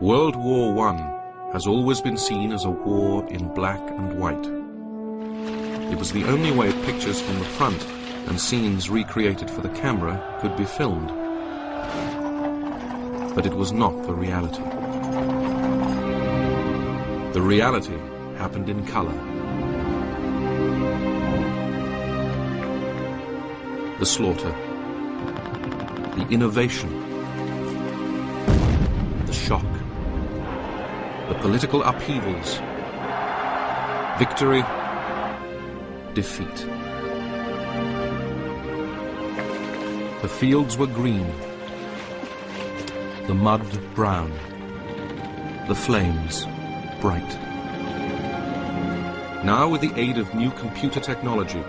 World War I has always been seen as a war in black and white. It was the only way pictures from the front and scenes recreated for the camera could be filmed. But it was not the reality. The reality happened in color. The slaughter, the innovation, the shock, the political upheavals, victory, defeat. The fields were green, the mud brown, the flames bright. Now, with the aid of new computer technology,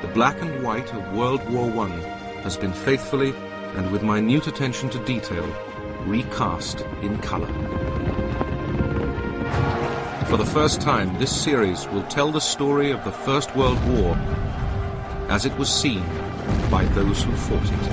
the black and white of World War I has been faithfully and with minute attention to detail recast in color. For the first time, this series will tell the story of the First World War as it was seen by those who fought it.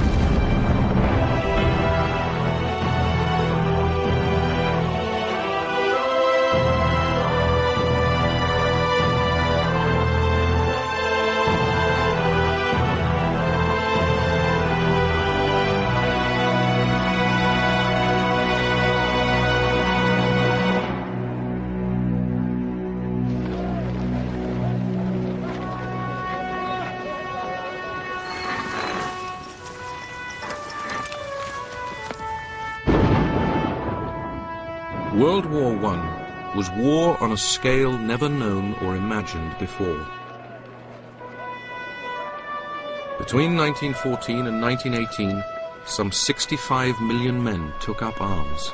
World War I was war on a scale never known or imagined before. Between 1914 and 1918, some 65 million men took up arms.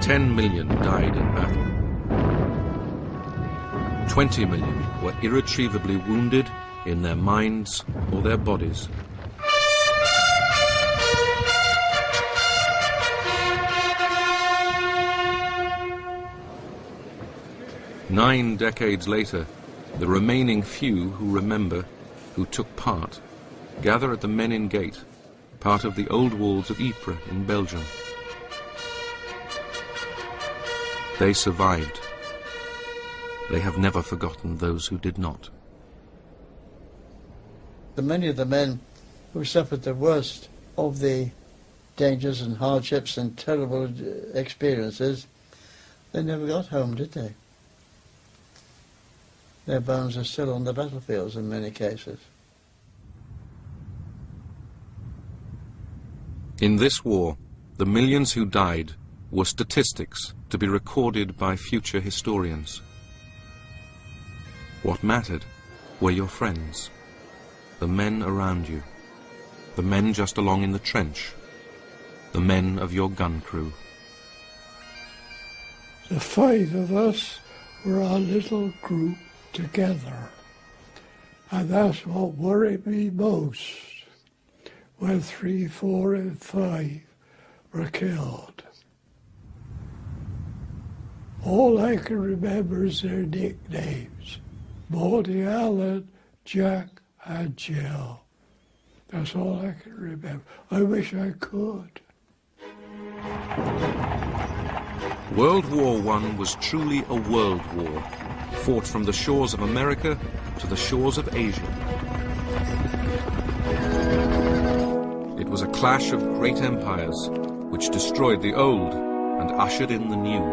10 million died in battle. 20 million were irretrievably wounded in their minds or their bodies. Nine decades later, the remaining few who remember, who took part, gather at the Menin Gate, part of the old walls of Ypres in Belgium. They survived. They have never forgotten those who did not. Many of the men who suffered the worst of the dangers and hardships and terrible experiences, they never got home, did they? Their bones are still on the battlefields in many cases. In this war, the millions who died were statistics to be recorded by future historians. What mattered were your friends, the men around you, the men just along in the trench, the men of your gun crew. The 5 of us were a little group together, and that's what worried me most when 3, 4 and 5 were killed. All I can remember is their nicknames: Maudie, Allen, Jack and Jill. That's all I can remember. I wish I could. World War I was truly a world war, fought from the shores of America to the shores of Asia. It was a clash of great empires which destroyed the old and ushered in the new.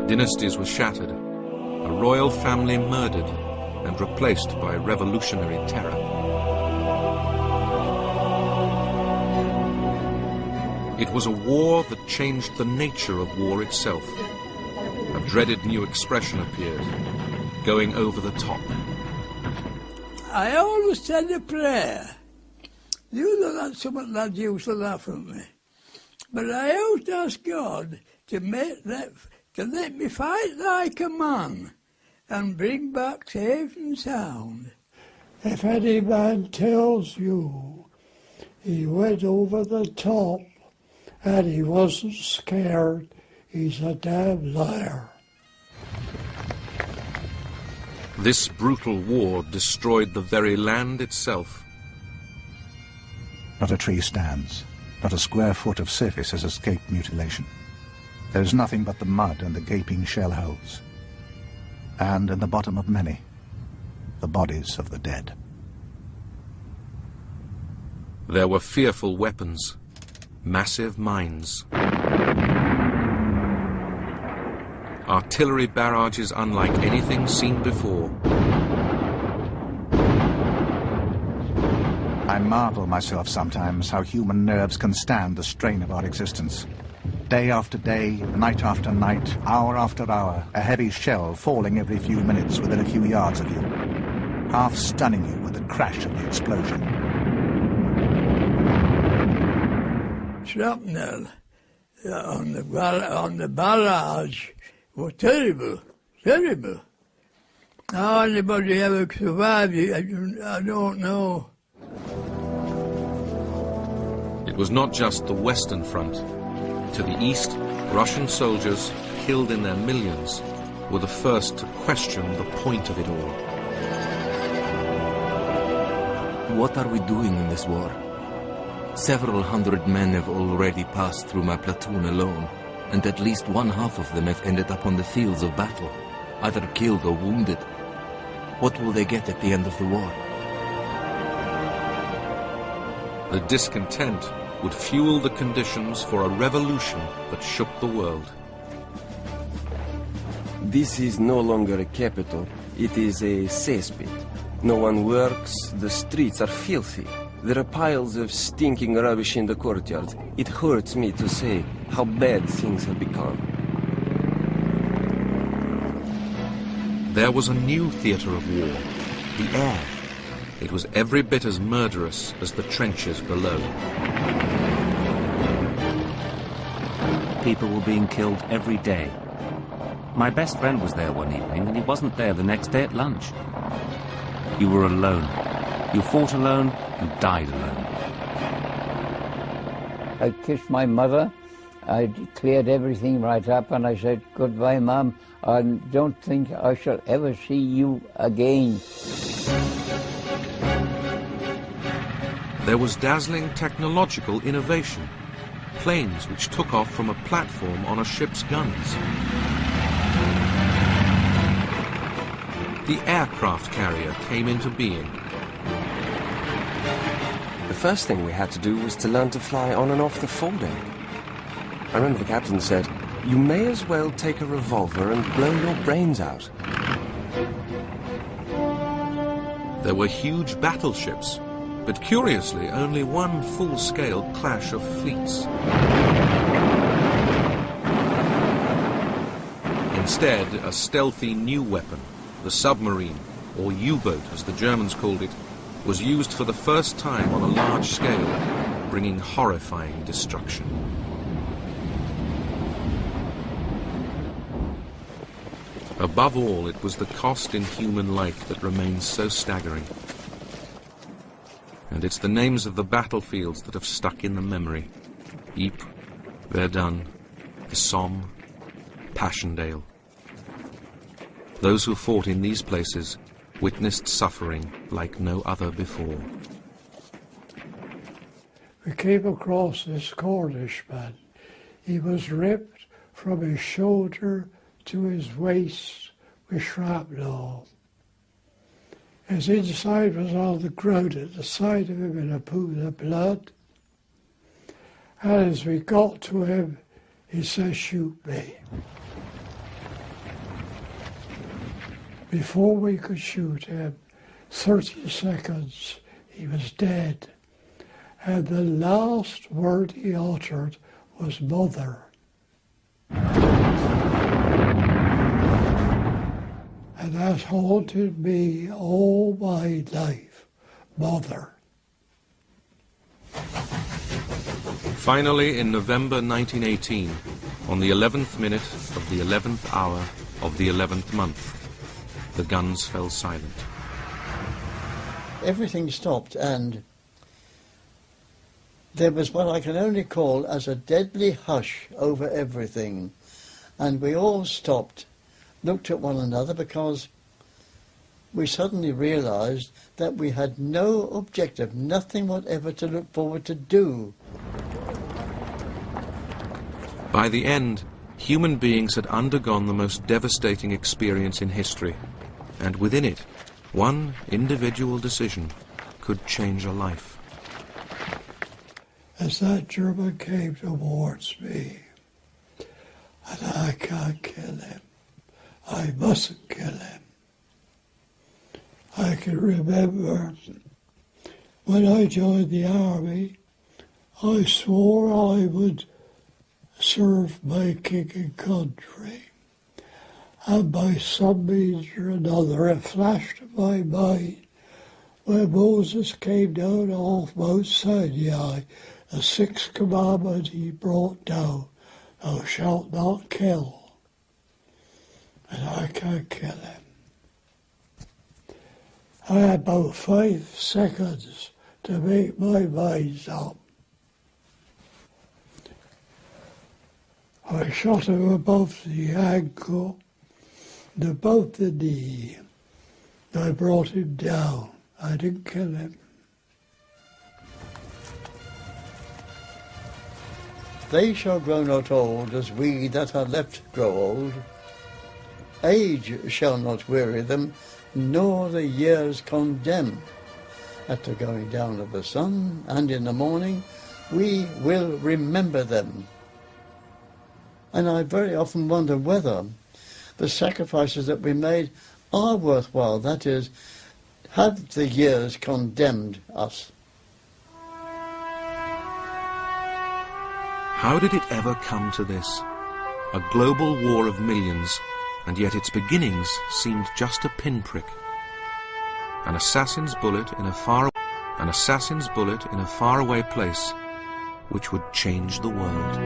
Dynasties were shattered, a royal family murdered and replaced by revolutionary terror. It was a war that changed the nature of war itself. A dreaded new expression appeared, going over the top. I always said a prayer. You know that's something that used to laugh at me. But I always ask God to let me fight like a man and bring back safe and sound. If any man tells you he went over the top and he wasn't scared, he's a damn liar. This brutal war destroyed the very land itself. Not a tree stands, Not a square foot of surface has escaped mutilation. There is nothing but the mud and the gaping shell holes. And in the bottom of many, the bodies of the dead. There were fearful weapons, massive mines, artillery barrages unlike anything seen before. I marvel myself sometimes how human nerves can stand the strain of our existence. Day after day, night after night, hour after hour, a heavy shell falling every few minutes within a few yards of you, half stunning you with the crash of the explosion. Shrapnel on the barrage was terrible, terrible. How anybody ever survived it, I don't know. It was not just the Western Front. To the east, Russian soldiers, killed in their millions, were the first to question the point of it all. What are we doing in this war? Several hundred men have already passed through my platoon alone, and at least one half of them have ended up on the fields of battle, either killed or wounded. What will they get at the end of the war? The discontent would fuel the conditions for a revolution that shook the world. This is no longer a capital, it is a cesspit. No one works, the streets are filthy. There are piles of stinking rubbish in the courtyards. It hurts me to say how bad things have become. There was a new theatre of war, the air. It was every bit as murderous as the trenches below. People were being killed every day. My best friend was there one evening, and he wasn't there the next day at lunch. You were alone. You fought alone and died alone. I kissed my mother. I cleared everything right up, and I said, "Goodbye, Mum. I don't think I shall ever see you again." There was dazzling technological innovation. Planes which took off from a platform on a ship's guns. The aircraft carrier came into being. The first thing we had to do was to learn to fly on and off the foredeck. I remember the captain said, "You may as well take a revolver and blow your brains out." There were huge battleships, but curiously only one full-scale clash of fleets. Instead, a stealthy new weapon, the submarine, or U-boat as the Germans called it, was used for the first time on a large scale, bringing horrifying destruction. Above all, it was the cost in human life that remains so staggering. And it's the names of the battlefields that have stuck in the memory. Ypres, Verdun, the Somme, Passchendaele. Those who fought in these places witnessed suffering like no other before. We came across this Cornish man. He was ripped from his shoulder to his waist with shrapnel. His inside was on the ground at the side of him in a pool of blood. And as we got to him, he said, "Shoot me." Before we could shoot him, 30 seconds, he was dead. And the last word he uttered was "mother." And that haunted me all my life, mother. Finally, in November 1918, on the 11th minute of the 11th hour of the 11th month, the guns fell silent. Everything stopped, and there was what I can only call as a deadly hush over everything. And we all stopped, looked at one another, because we suddenly realized that we had no objective, nothing whatever to look forward to do. By the end, human beings had undergone the most devastating experience in history, and within it, one individual decision could change a life. As that German came towards me, and I can't kill him, I mustn't kill him. I can remember when I joined the army, I swore I would serve my king and country. And by some means or another, it flashed in my mind when Moses came down off Mount Sinai, the sixth commandment he brought down, thou shalt not kill. And I can't kill him. I had about 5 seconds to make my mind up. I shot him above the ankle and above the knee. I brought him down. I didn't kill him. They shall grow not old as we that are left grow old. Age shall not weary them, nor the years condemn. At the going down of the sun, and in the morning, we will remember them. And I very often wonder whether the sacrifices that we made are worthwhile. That is, have the years condemned us? How did it ever come to this? A global war of millions, and yet its beginnings seemed just a pinprick. An assassin's bullet in a faraway place, which would change the world.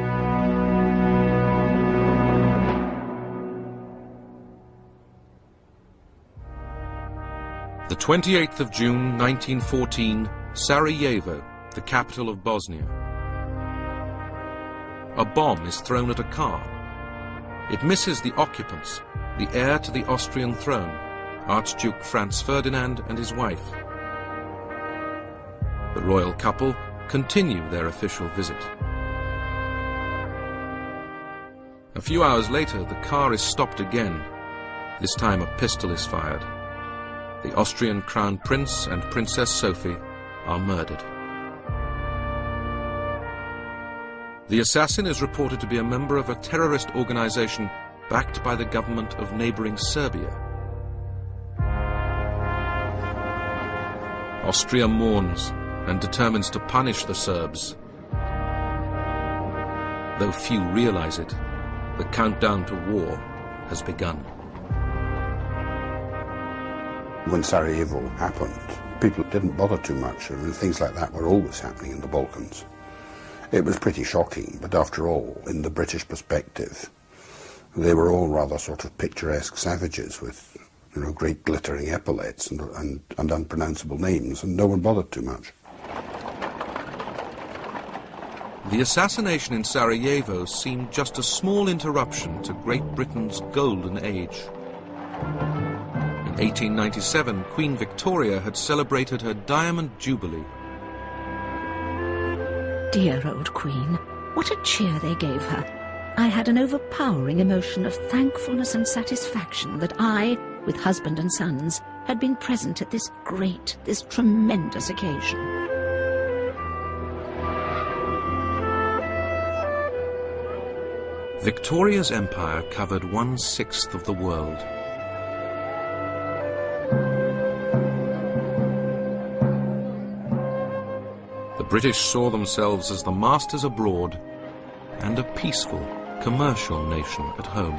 The 28th of June, 1914, Sarajevo, the capital of Bosnia. A bomb is thrown at a car. It misses the occupants, the heir to the Austrian throne, Archduke Franz Ferdinand and his wife. The royal couple continue their official visit. A few hours later, the car is stopped again. This time a pistol is fired. The Austrian Crown Prince and Princess Sophie are murdered. The assassin is reported to be a member of a terrorist organization backed by the government of neighboring Serbia. Austria mourns and determines to punish the Serbs. Though few realize it, the countdown to war has begun. When Sarajevo happened, people didn't bother too much. I mean, things like that were always happening in the Balkans. It was pretty shocking, but after all, in the British perspective, they were all rather sort of picturesque savages with, you know, great glittering epaulets and unpronounceable names, and no one bothered too much. The assassination in Sarajevo seemed just a small interruption to Great Britain's golden age. In 1897, Queen Victoria had celebrated her Diamond Jubilee. Dear old Queen, what a cheer they gave her. I had an overpowering emotion of thankfulness and satisfaction that I, with husband and sons, had been present at this tremendous occasion. Victoria's empire covered 1/6 of the world. The British saw themselves as the masters abroad and a peaceful, commercial nation at home.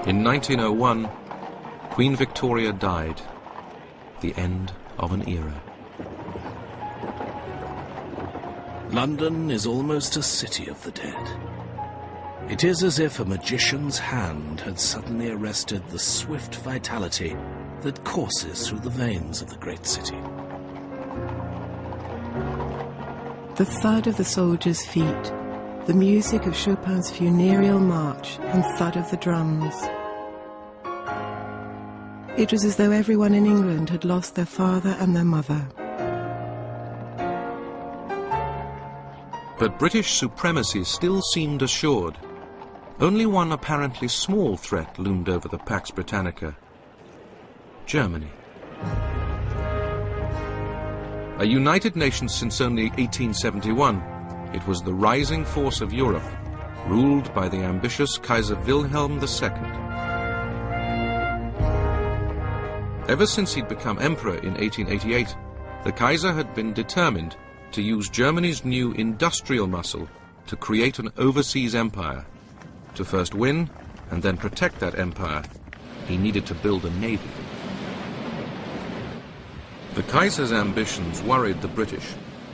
In 1901, Queen Victoria died, the end of an era. London is almost a city of the dead. It is as if a magician's hand had suddenly arrested the swift vitality that courses through the veins of the great city. The thud of the soldiers' feet, the music of Chopin's funereal march and thud of the drums. It was as though everyone in England had lost their father and their mother. But British supremacy still seemed assured. Only one apparently small threat loomed over the Pax Britannica: Germany. A united nation since only 1871, it was the rising force of Europe, ruled by the ambitious Kaiser Wilhelm II. Ever since he'd become emperor in 1888, the Kaiser had been determined to use Germany's new industrial muscle to create an overseas empire. To first win and then protect that empire, he needed to build a navy. The Kaiser's ambitions worried the British,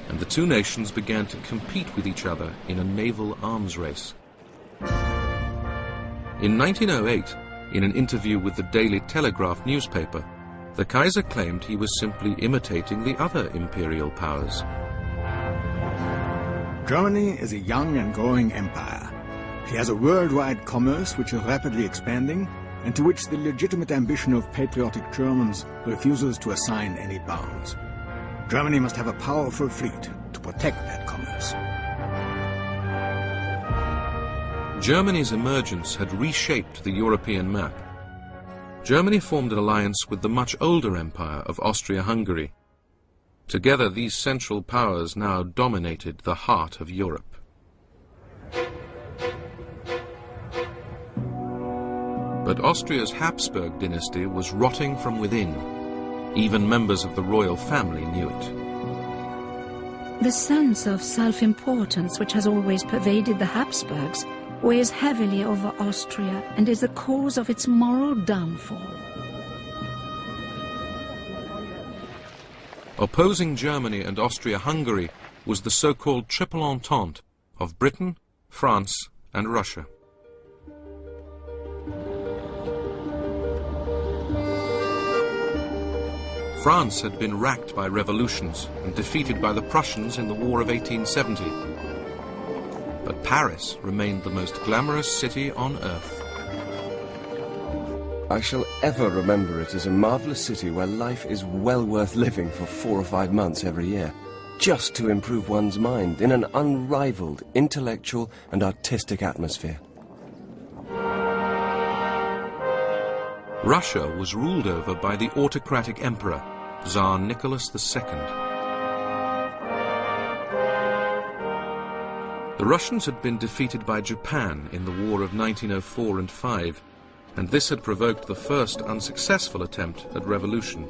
and the two nations began to compete with each other in a naval arms race. In 1908, in an interview with the Daily Telegraph newspaper, the Kaiser claimed he was simply imitating the other imperial powers. Germany is a young and growing empire. She has a worldwide commerce which is rapidly expanding, and to which the legitimate ambition of patriotic Germans refuses to assign any bounds. Germany must have a powerful fleet to protect that commerce. Germany's emergence had reshaped the European map. Germany formed an alliance with the much older empire of Austria-Hungary. Together, these central powers now dominated the heart of Europe. But Austria's Habsburg dynasty was rotting from within. Even members of the royal family knew it. The sense of self-importance which has always pervaded the Habsburgs weighs heavily over Austria and is the cause of its moral downfall. Opposing Germany and Austria-Hungary was the so-called Triple Entente of Britain, France, and Russia. France had been racked by revolutions and defeated by the Prussians in the War of 1870. But Paris remained the most glamorous city on earth. I shall ever remember it as a marvelous city where life is well worth living for 4 or 5 months every year, just to improve one's mind in an unrivaled intellectual and artistic atmosphere. Russia was ruled over by the autocratic emperor, Tsar Nicholas II. The Russians had been defeated by Japan in the War of 1904 and 5, and this had provoked the first unsuccessful attempt at revolution.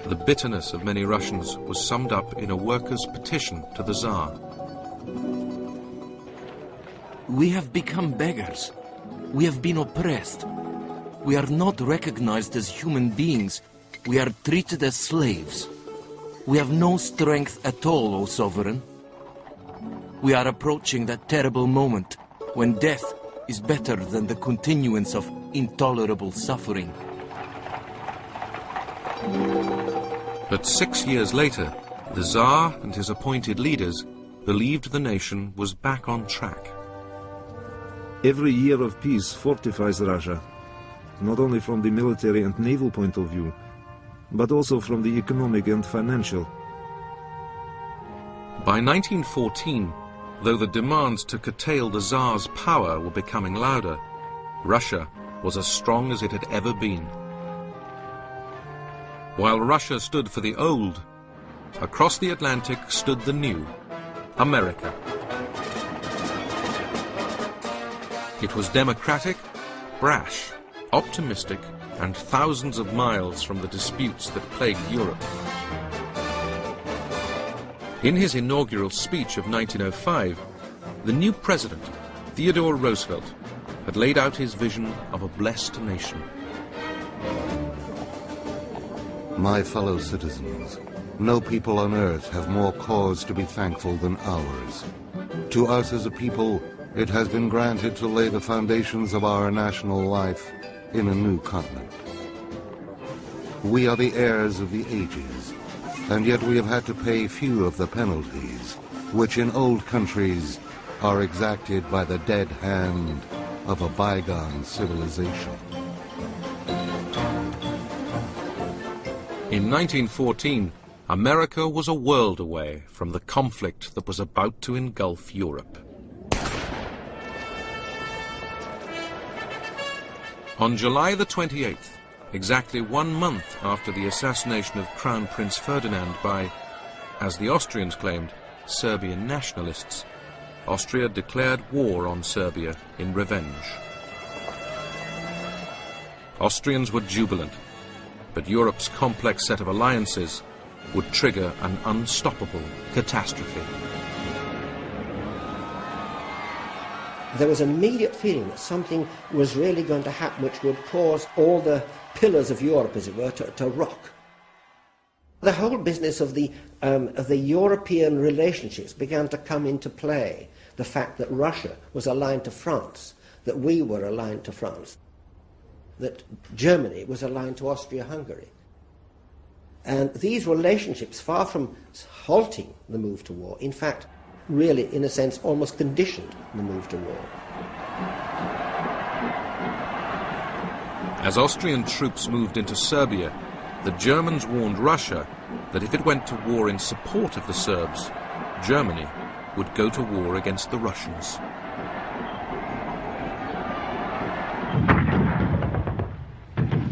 The bitterness of many Russians was summed up in a workers' petition to the Tsar. We have become beggars. We have been oppressed. We are not recognized as human beings. We are treated as slaves. We have no strength at all, O Sovereign. We are approaching that terrible moment when death is better than the continuance of intolerable suffering. But 6 years later, the Tsar and his appointed leaders believed the nation was back on track. Every year of peace fortifies Russia, not only from the military and naval point of view, but also from the economic and financial. By 1914, though the demands to curtail the Tsar's power were becoming louder, Russia was as strong as it had ever been. While Russia stood for the old, across the Atlantic stood the new, America. It was democratic, brash, optimistic, and thousands of miles from the disputes that plagued Europe. In his inaugural speech of 1905, the new president, Theodore Roosevelt, had laid out his vision of a blessed nation. My fellow citizens, no people on earth have more cause to be thankful than ours. To us as a people, it has been granted to lay the foundations of our national life in a new continent. We are the heirs of the ages, and yet we have had to pay few of the penalties, which in old countries are exacted by the dead hand of a bygone civilization. In 1914, America was a world away from the conflict that was about to engulf Europe. On July the 28th, exactly 1 month after the assassination of Crown Prince Ferdinand by, as the Austrians claimed, Serbian nationalists, Austria declared war on Serbia in revenge. Austrians were jubilant, but Europe's complex set of alliances would trigger an unstoppable catastrophe. There was an immediate feeling that something was really going to happen which would cause all the pillars of Europe, as it were, to rock. The whole business of the European relationships began to come into play. The fact that Russia was aligned to France, that we were aligned to France, that Germany was aligned to Austria-Hungary. And these relationships, far from halting the move to war, in fact, really, in a sense, almost conditioned the move to war. As Austrian troops moved into Serbia, the Germans warned Russia that if it went to war in support of the Serbs, Germany would go to war against the Russians.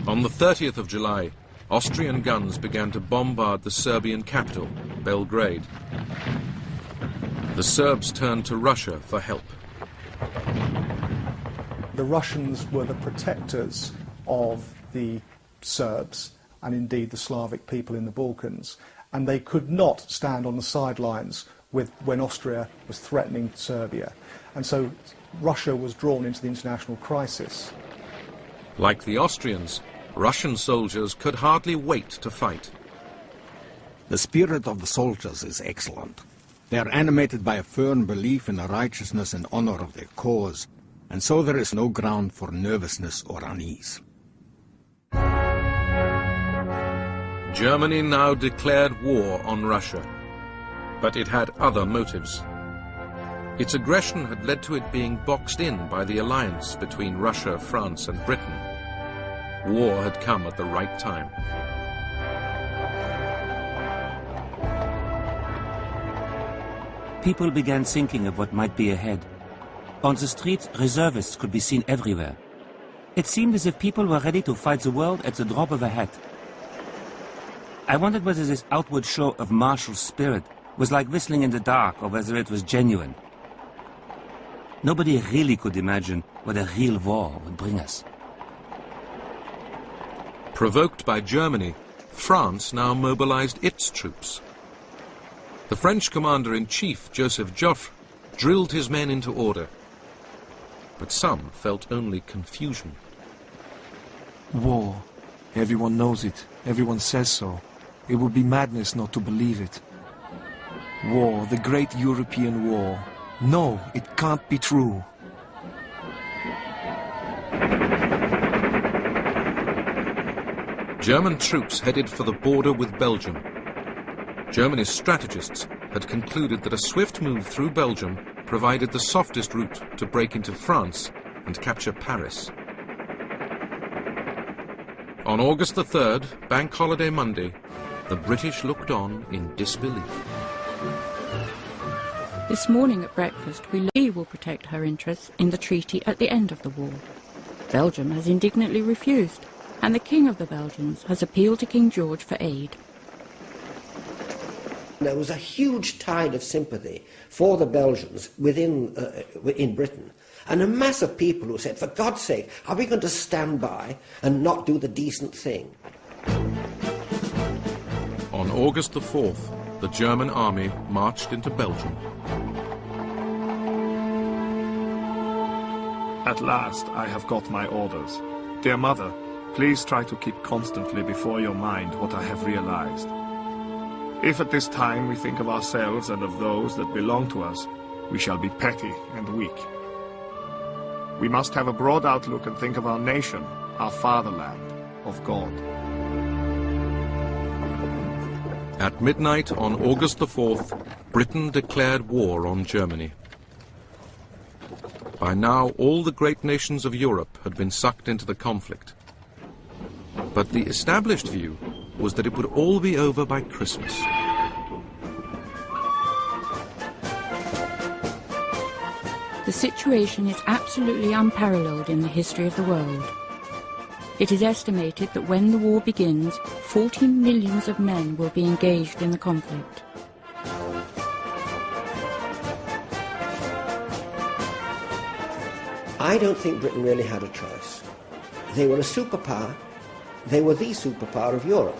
On the 30th of July, Austrian guns began to bombard the Serbian capital, Belgrade. The Serbs turned to Russia for help. The Russians were the protectors of the Serbs and indeed the Slavic people in the Balkans, and they could not stand on the sidelines when Austria was threatening Serbia. And so Russia was drawn into the international crisis. Like the Austrians, Russian soldiers could hardly wait to fight. The spirit of the soldiers is excellent. They are animated by a firm belief in the righteousness and honor of their cause, and so there is no ground for nervousness or unease. Germany now declared war on Russia, but it had other motives. Its aggression had led to it being boxed in by the alliance between Russia, France, and Britain. War had come at the right time. People began thinking of what might be ahead. On the streets, reservists could be seen everywhere. It seemed as if people were ready to fight the world at the drop of a hat. I wondered whether this outward show of martial spirit was like whistling in the dark or whether it was genuine. Nobody really could imagine what a real war would bring us. Provoked by Germany, France now mobilized its troops. The French commander-in-chief, Joseph Joffre, drilled his men into order. But some felt only confusion. War. Everyone knows it. Everyone says so. It would be madness not to believe it. War, the great European war. No, it can't be true. German troops headed for the border with Belgium. Germany's strategists had concluded that a swift move through Belgium provided the softest route to break into France and capture Paris. On August the 3rd, Bank Holiday Monday, the British looked on in disbelief. This morning at breakfast, we will protect her interests in the treaty at the end of the war. Belgium has indignantly refused, and the King of the Belgians has appealed to King George for aid. There was a huge tide of sympathy for the Belgians in Britain, and a mass of people who said, for God's sake, are we going to stand by and not do the decent thing? On August the 4th, the German army marched into Belgium. At last I have got my orders. Dear Mother, please try to keep constantly before your mind what I have realized. If at this time we think of ourselves and of those that belong to us, we shall be petty and weak. We must have a broad outlook and think of our nation, our fatherland, of God. At midnight on August the 4th, Britain declared war on Germany. By now, all the great nations of Europe had been sucked into the conflict. But the established view was that it would all be over by Christmas. The situation is absolutely unparalleled in the history of the world. It is estimated that when the war begins, 14 millions of men will be engaged in the conflict. I don't think Britain really had a choice. They were a superpower. They were the superpower of Europe.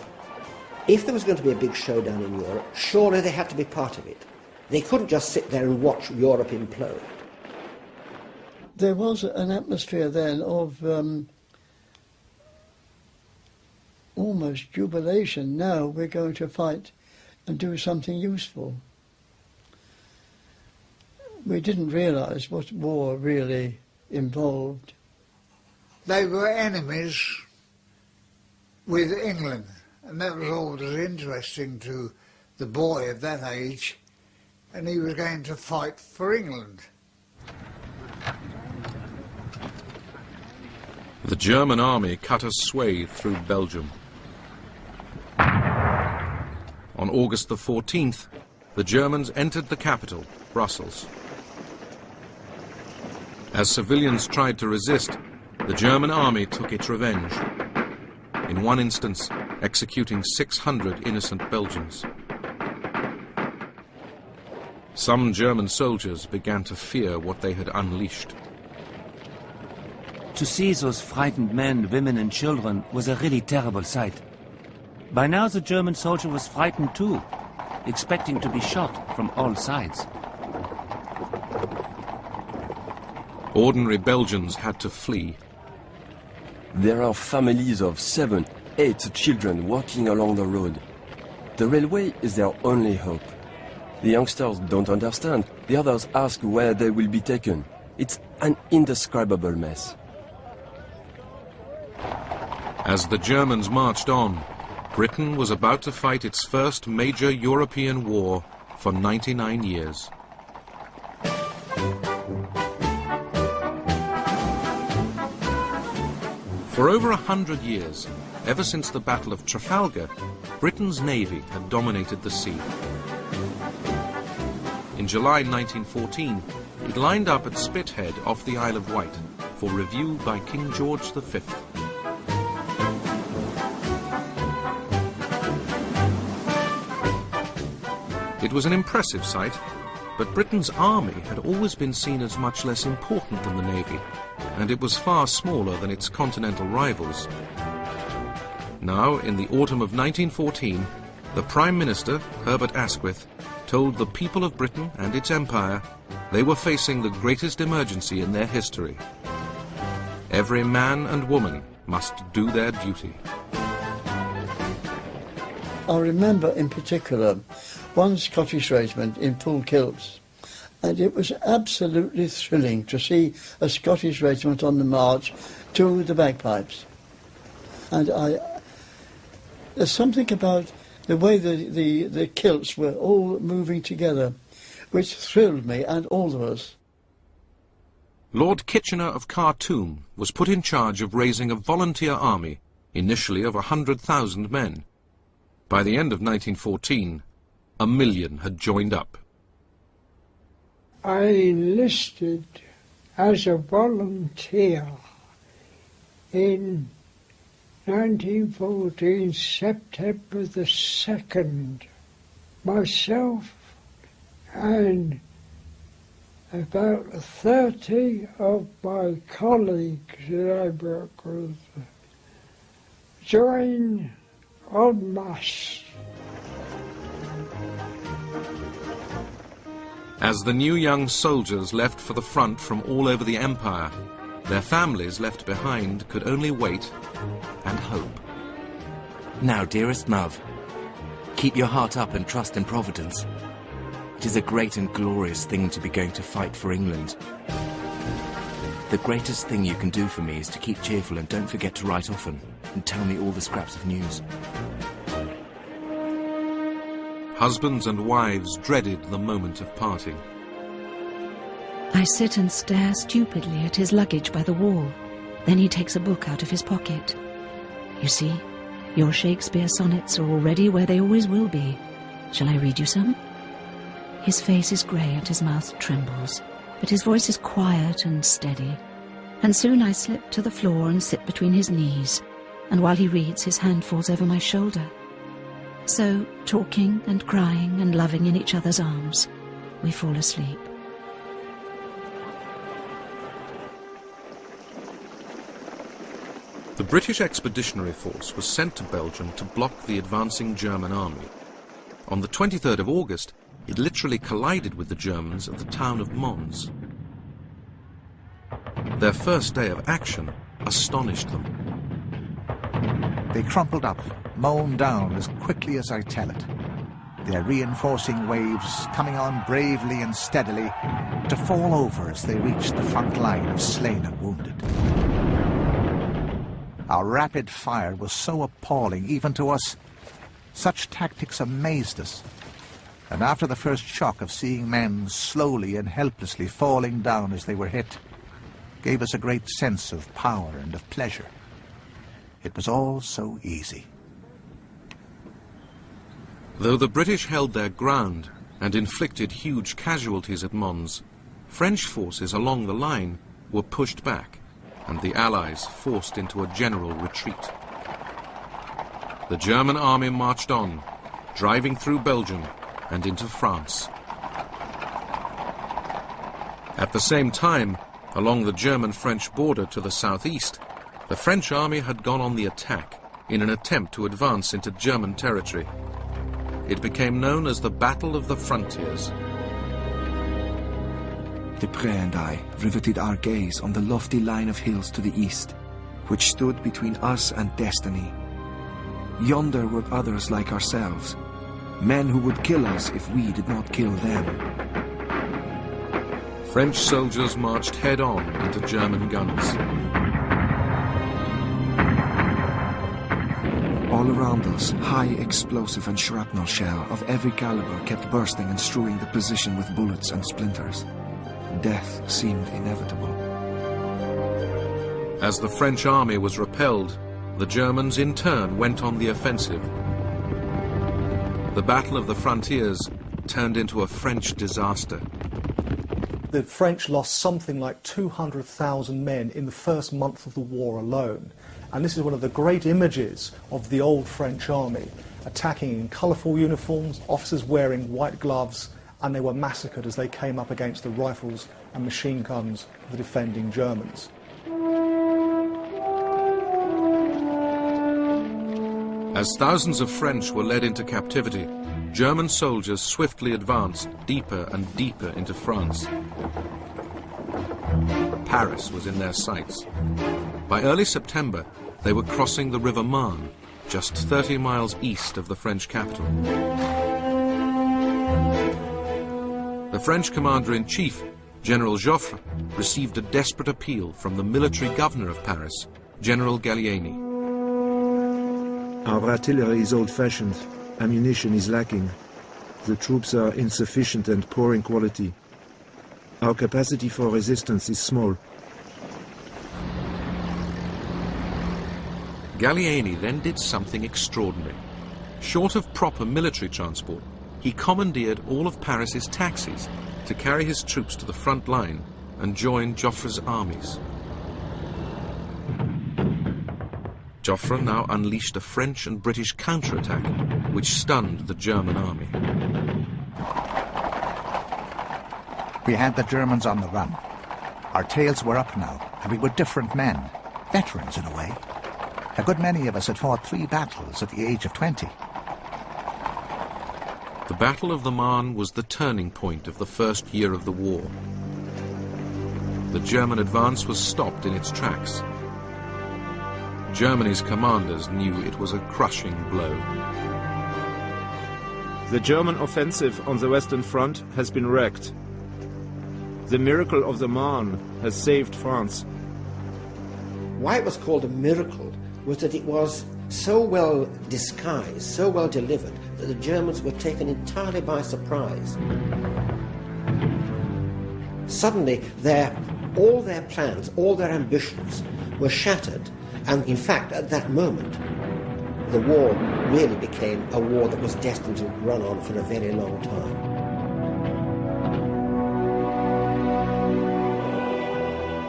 If there was going to be a big showdown in Europe, surely they had to be part of it. They couldn't just sit there and watch Europe implode. There was an atmosphere then of almost jubilation. Now we're going to fight and do something useful. We didn't realise what war really involved. They were enemies with England, and that was always interesting to the boy of that age, and he was going to fight for England. The German army cut a swathe through Belgium. On August the 14th, the Germans entered the capital, Brussels. As civilians tried to resist, the German army took its revenge, in one instance executing 600 innocent Belgians. Some German soldiers began to fear what they had unleashed. To see those frightened men, women and children was a really terrible sight. By now the German soldier was frightened too, expecting to be shot from all sides. Ordinary Belgians had to flee. There are families of 7, 8 children walking along the road. The railway is their only hope. The youngsters don't understand. The others ask where they will be taken. It's an indescribable mess. As the Germans marched on, Britain was about to fight its first major European war for 99 years. For over 100 years, ever since the Battle of Trafalgar, Britain's navy had dominated the sea. In July 1914, it lined up at Spithead off the Isle of Wight for review by King George V. It was an impressive sight, but Britain's army had always been seen as much less important than the navy, and it was far smaller than its continental rivals. Now, in the autumn of 1914, the Prime Minister, Herbert Asquith, told the people of Britain and its empire they were facing the greatest emergency in their history. Every man and woman must do their duty. I remember in particular one Scottish regiment in full kilts, and it was absolutely thrilling to see a Scottish regiment on the march to the bagpipes. And there's something about the way the kilts were all moving together which thrilled me and all of us. Lord Kitchener of Khartoum was put in charge of raising a volunteer army, initially of 100,000 men. By the end of 1914, 1 million had joined up. I enlisted as a volunteer in 1914, September the 2nd. Myself and about 30 of my colleagues that I work with joined en masse. As the new young soldiers left for the front from all over the empire, their families left behind could only wait and hope. Now, dearest Mav, keep your heart up and trust in Providence. It is a great and glorious thing to be going to fight for England. The greatest thing you can do for me is to keep cheerful and don't forget to write often and tell me all the scraps of news. Husbands and wives dreaded the moment of parting. I sit and stare stupidly at his luggage by the wall. Then he takes a book out of his pocket. You see, Your Shakespeare sonnets are already where they always will be. Shall I read you some? His face is grey and his mouth trembles, but his voice is quiet and steady. And soon I slip to the floor and sit between his knees, and while he reads, his hand falls over my shoulder. So, talking and crying and loving in each other's arms, we fall asleep. The British Expeditionary Force was sent to Belgium to block the advancing German army. On the 23rd of August, it literally collided with the Germans at the town of Mons. Their first day of action astonished them. They crumpled up, mown down as quickly as I tell it. Their reinforcing waves coming on bravely and steadily to fall over as they reached the front line of slain and wounded. Our rapid fire was so appalling even to us. Such tactics amazed us. And after the first shock of seeing men slowly and helplessly falling down as they were hit, gave us a great sense of power and of pleasure. It was all so easy. Though the British held their ground and inflicted huge casualties at Mons, French forces along the line were pushed back, and the Allies forced into a general retreat. The German army marched on, driving through Belgium and into France. At the same time, along the German-French border to the southeast, the French army had gone on the attack in an attempt to advance into German territory. It became known as the Battle of the Frontiers. Deprez and I riveted our gaze on the lofty line of hills to the east, which stood between us and destiny. Yonder were others like ourselves, men who would kill us if we did not kill them. French soldiers marched head-on into German guns. All around us, high explosive and shrapnel shell of every caliber kept bursting and strewing the position with bullets and splinters. Death seemed inevitable. As the French army was repelled, the Germans in turn went on the offensive. The Battle of the Frontiers turned into a French disaster. The French lost something like 200,000 men in the first month of the war alone. And this is one of the great images of the old French army, attacking in colourful uniforms, officers wearing white gloves, and they were massacred as they came up against the rifles and machine guns of the defending Germans. As thousands of French were led into captivity, German soldiers swiftly advanced deeper and deeper into France. Paris was in their sights. By early September, they were crossing the River Marne, just 30 miles east of the French capital. The French commander-in-chief, General Joffre, received a desperate appeal from the military governor of Paris, General Gallieni. Our artillery is old-fashioned. Ammunition is lacking. The troops are insufficient and poor in quality. Our capacity for resistance is small. Gallieni then did something extraordinary. Short of proper military transport, he commandeered all of Paris's taxis to carry his troops to the front line and join Joffre's armies. Joffre now unleashed a French and British counterattack, which stunned the German army. We had the Germans on the run. Our tails were up now, and we were different men, veterans in a way. A good many of us had fought 3 battles at the age of 20. The Battle of the Marne was the turning point of the first year of the war. The German advance was stopped in its tracks. Germany's commanders knew it was a crushing blow. The German offensive on the Western Front has been wrecked. The miracle of the Marne has saved France. Why it was called a miracle was that it was so well disguised, so well delivered, that the Germans were taken entirely by surprise. Suddenly, all their plans, all their ambitions were shattered, and in fact, at that moment, the war really became a war that was destined to run on for a very long time.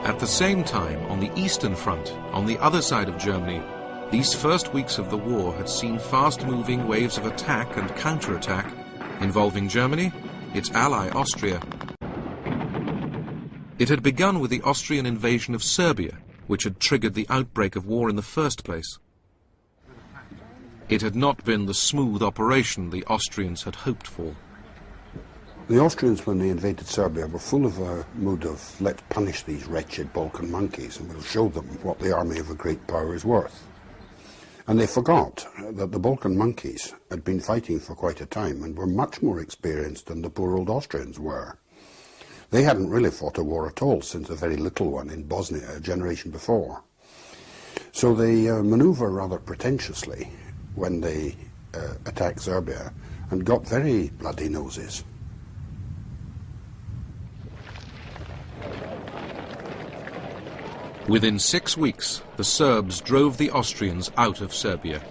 At the same time, on the Eastern Front, on the other side of Germany, these first weeks of the war had seen fast-moving waves of attack and counterattack involving Germany, its ally Austria. It had begun with the Austrian invasion of Serbia, which had triggered the outbreak of war in the first place. It had not been the smooth operation the Austrians had hoped for. The Austrians, when they invaded Serbia, were full of a mood of, let's punish these wretched Balkan monkeys and we'll show them what the army of a great power is worth. And they forgot that the Balkan monkeys had been fighting for quite a time and were much more experienced than the poor old Austrians were. They hadn't really fought a war at all since a very little one in Bosnia a generation before. So they maneuver rather pretentiously when they attack Serbia and got very bloody noses. Within 6 weeks, the Serbs drove the Austrians out of Serbia.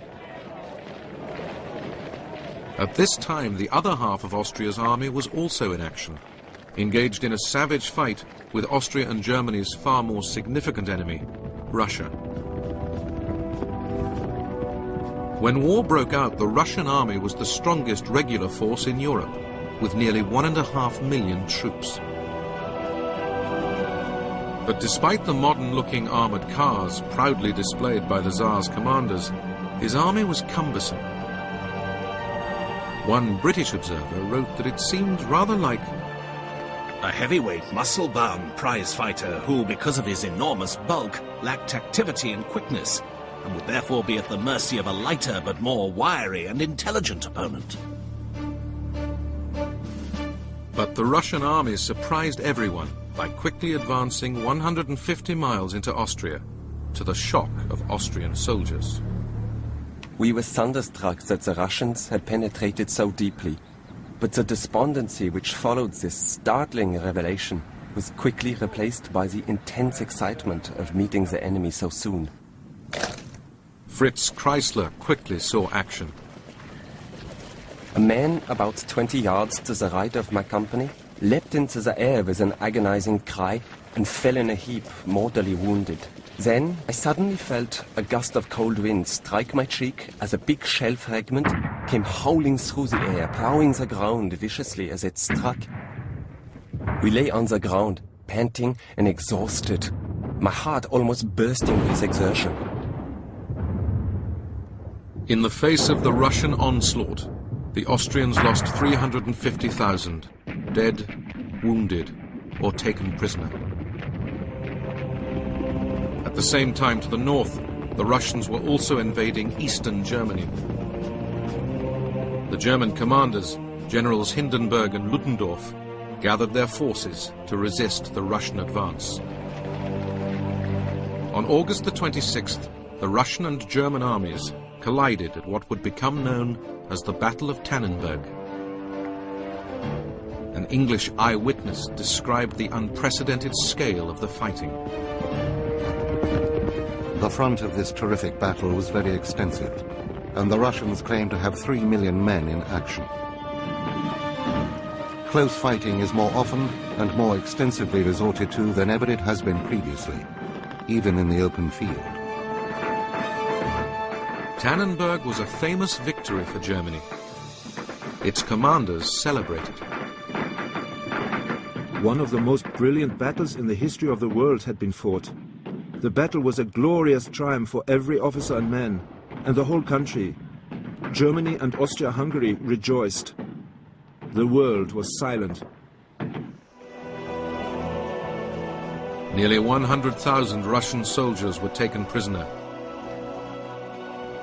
At this time, the other half of Austria's army was also in action, engaged in a savage fight with Austria and Germany's far more significant enemy, Russia. When war broke out, the Russian army was the strongest regular force in Europe, with nearly 1.5 million troops. But despite the modern-looking armoured cars proudly displayed by the Tsar's commanders, his army was cumbersome. One British observer wrote that it seemed rather like a heavyweight, muscle-bound prize fighter who, because of his enormous bulk, lacked activity and quickness, and would therefore be at the mercy of a lighter but more wiry and intelligent opponent. But the Russian army surprised everyone by quickly advancing 150 miles into Austria, to the shock of Austrian soldiers. We were thunderstruck that the Russians had penetrated so deeply, but the despondency which followed this startling revelation was quickly replaced by the intense excitement of meeting the enemy so soon. Fritz Kreisler quickly saw action. A man about 20 yards to the right of my company leapt into the air with an agonizing cry and fell in a heap, mortally wounded. Then I suddenly felt a gust of cold wind strike my cheek as a big shell fragment came howling through the air, plowing the ground viciously as it struck. We lay on the ground, panting and exhausted, my heart almost bursting with exertion. In the face of the Russian onslaught, the Austrians lost 350,000, dead, wounded, or taken prisoner. At the same time, to the north, the Russians were also invading eastern Germany. The German commanders, Generals Hindenburg and Ludendorff, gathered their forces to resist the Russian advance. On August the 26th, the Russian and German armies collided at what would become known as the Battle of Tannenberg. An English eyewitness described the unprecedented scale of the fighting. The front of this terrific battle was very extensive, and the Russians claimed to have 3 million men in action. Close fighting is more often and more extensively resorted to than ever it has been previously, even in the open field. Tannenberg was a famous victory for Germany. Its commanders celebrated. One of the most brilliant battles in the history of the world had been fought. The battle was a glorious triumph for every officer and man, and the whole country. Germany and Austria-Hungary rejoiced. The world was silent. Nearly 100,000 Russian soldiers were taken prisoner.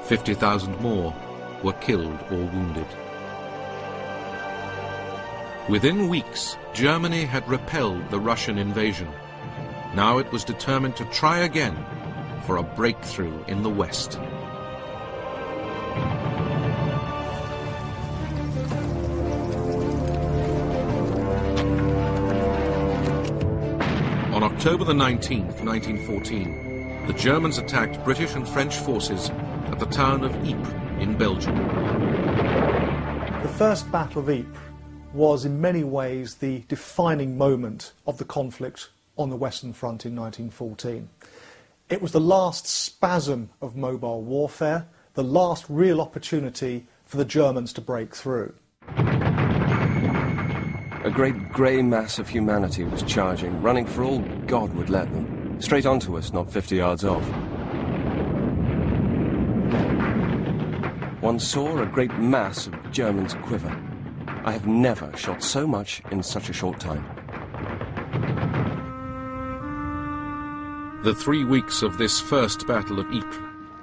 50,000 more were killed or wounded. Within weeks, Germany had repelled the Russian invasion. Now it was determined to try again for a breakthrough in the West. On October the 19th, 1914, the Germans attacked British and French forces at at the town of Ypres in Belgium. The First Battle of Ypres was in many ways the defining moment of the conflict on the Western Front in 1914. It was the last spasm of mobile warfare, the last real opportunity for the Germans to break through. A great grey mass of humanity was charging, running for all God would let them, straight onto us, not 50 yards off. One saw a great mass of Germans quiver. I have never shot so much in such a short time. The 3 weeks of this first Battle of Ypres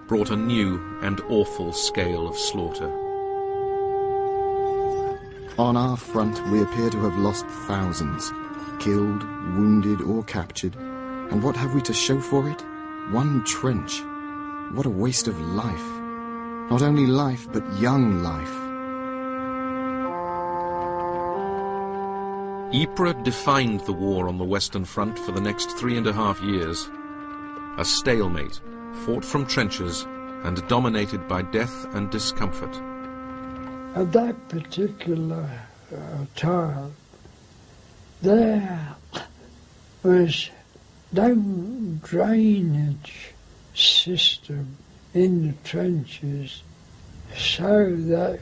brought a new and awful scale of slaughter. On our front, we appear to have lost thousands, killed, wounded or captured. And what have we to show for it? One trench. What a waste of life. Not only life, but young life. Ypres defined the war on the Western Front for the next 3.5 years. A stalemate, fought from trenches and dominated by death and discomfort. At that particular time, there was no drainage system in the trenches, so that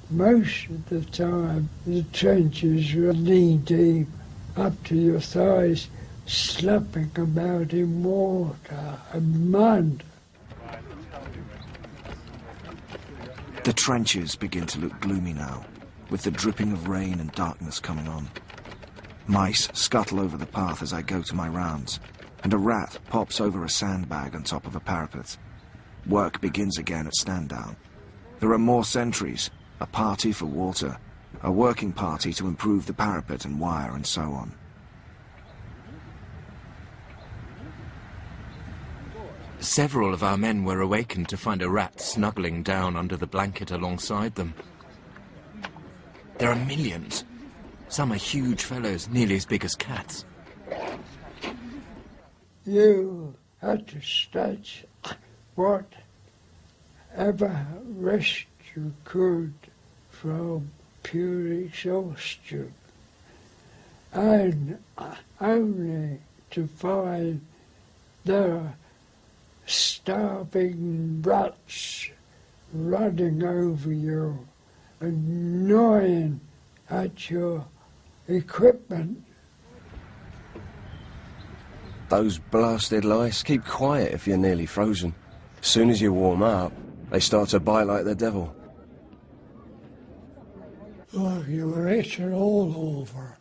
most of the time the trenches were knee-deep up to your thighs, slapping about in water and mud. The trenches begin to look gloomy now, with the dripping of rain and darkness coming on. Mice scuttle over the path as I go to my rounds, and a rat pops over a sandbag on top of a parapet. Work begins again at stand down. There are more sentries, a party for water, a working party to improve the parapet and wire, and so on. Several of our men were awakened to find a rat snuggling down under the blanket alongside them. There are millions. Some are huge fellows, nearly as big as cats. You had to stretch whatever rest you could from pure exhaustion, and only to find the starving rats running over you and gnawing at your equipment. Those blasted lice, keep quiet if you're nearly frozen. As soon as you warm up, they start to bite like the devil. Oh, you were itching all over.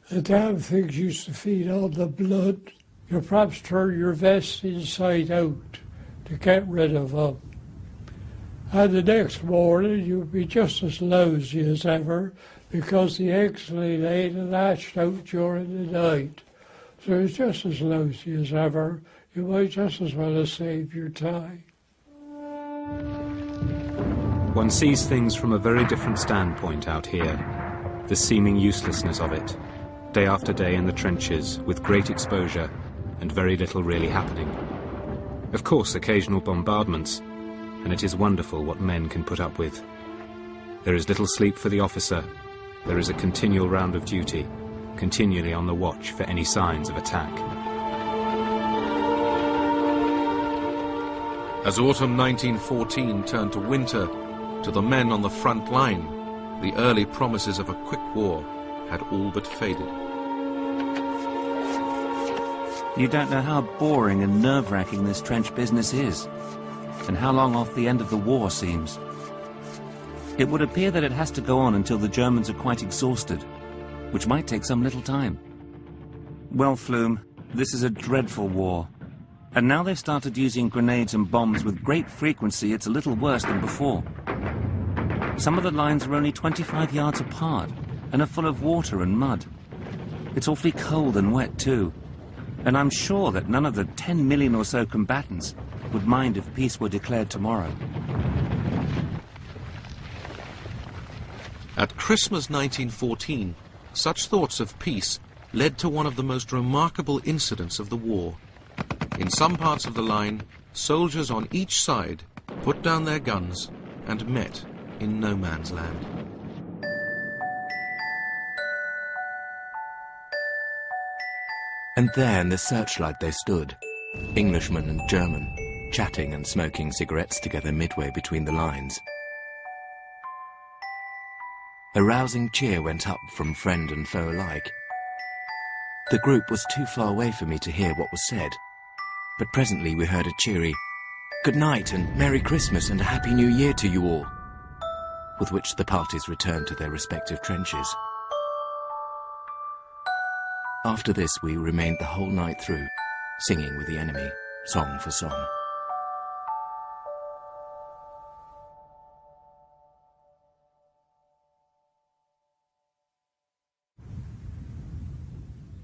The damn things used to feed on the blood. You perhaps turn your vest inside out to get rid of them. And the next morning you'd be just as lousy as ever because the eggs lay laid and hatched out during the night. So it's just as lousy as ever. You might just as well have saved your time. One sees things from a very different standpoint out here. The seeming uselessness of it. Day after day in the trenches, with great exposure, and very little really happening. Of course, occasional bombardments, and it is wonderful what men can put up with. There is little sleep for the officer. There is a continual round of duty, continually on the watch for any signs of attack. As autumn 1914 turned to winter, to the men on the front line, the early promises of a quick war had all but faded. You don't know how boring and nerve-wracking this trench business is, and how long off the end of the war seems. It would appear that it has to go on until the Germans are quite exhausted, which might take some little time. Well, Flume, this is a dreadful war. And now they've started using grenades and bombs with great frequency. It's a little worse than before. Some of the lines are only 25 yards apart and are full of water and mud. It's awfully cold and wet too. And I'm sure that none of the 10 million or so combatants would mind if peace were declared tomorrow. At Christmas 1914, such thoughts of peace led to one of the most remarkable incidents of the war. In some parts of the line, soldiers on each side put down their guns and met in no man's land. And there in the searchlight they stood, Englishman and German, chatting and smoking cigarettes together midway between the lines. A rousing cheer went up from friend and foe alike. The group was too far away for me to hear what was said, but presently we heard a cheery, "Good night and Merry Christmas and a Happy New Year to you all," with which the parties returned to their respective trenches. After this we remained the whole night through, singing with the enemy, song for song.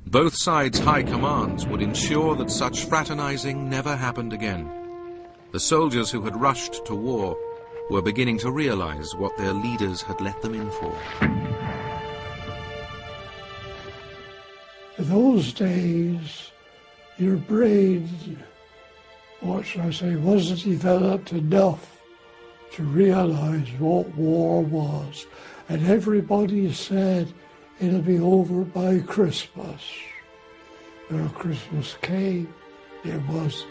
Both sides' high commands would ensure that such fraternizing never happened again. The soldiers who had rushed to war were beginning to realize what their leaders had let them in for. In those days, your brain, what should I say, wasn't developed enough to realize what war was. And everybody said it'll be over by Christmas. When Christmas came, it was